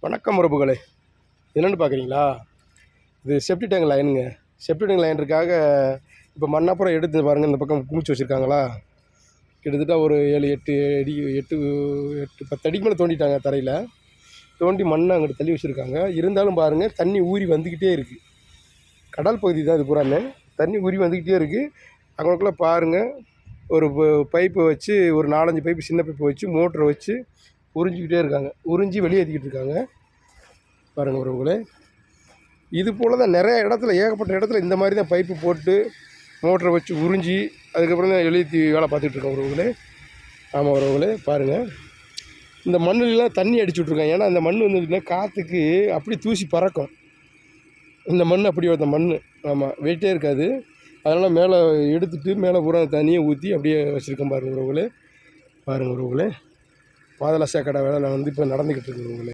வணக்கம் உறவுகளே. என்னென்னு பார்க்குறீங்களா? இது செப்டி டேங்க் லைனுங்க. செப்டி டேங்க் லைனுக்காக இப்போ மண்ணப்புறம் எடுத்து பாருங்கள். இந்த பக்கம் குமிச்சு வச்சுருக்காங்களா? கிட்டத்தட்ட ஒரு 7-8 அடி 10 அடிக்கு மேலே தோண்டிட்டாங்க. தரையில் தோண்டி மண்ணை அங்கிட்டு தள்ளி வச்சுருக்காங்க. இருந்தாலும் பாருங்கள், தண்ணி ஊறி வந்துக்கிட்டே இருக்குது. கடல் பகுதி தான் இது பூராமே. தண்ணி ஊறி வந்துக்கிட்டே இருக்குது. அங்கனக்குள்ளே பாருங்கள், ஒரு பைப்பை வச்சு, ஒரு 4-5 பைப்பு, சின்ன பைப்பை வச்சு, மோட்டரை வச்சு உறிஞ்சிக்கிட்டே இருக்காங்க. உறிஞ்சி வெளியேற்றிக்கிட்டு இருக்காங்க. பாருங்கள் உறவுகளே, இது போல் தான் நிறைய இடத்துல, ஏகப்பட்ட இடத்துல இந்த மாதிரி தான் பைப்பு போட்டு மோட்டரை வச்சு உறிஞ்சி அதுக்கப்புறம் தான் வெளியேற்றி வேலை பார்த்துக்கிட்டு இருக்கோம் உறவுகளே. ஆமாம் உறவுகளே, பாருங்கள், இந்த மண்ணுலாம் தண்ணி அடிச்சு விட்ருக்காங்க. ஏன்னா அந்த மண் வந்து காற்றுக்கு அப்படி தூசி பறக்கும். இந்த மண் அப்படி அந்த மண், ஆமாம், வெயிட்டே இருக்காது. அதனால் மேலே எடுத்துகிட்டு மேலே பூரா தண்ணியை ஊற்றி அப்படியே வச்சுருக்கேன். பாருங்கள் உறவுகளே, பாருங்கள் உறவுகளே, பாதாள சாக்கடை வேலை வந்து இப்போ நடந்துக்கிட்டு இருக்கு உறவுகளே.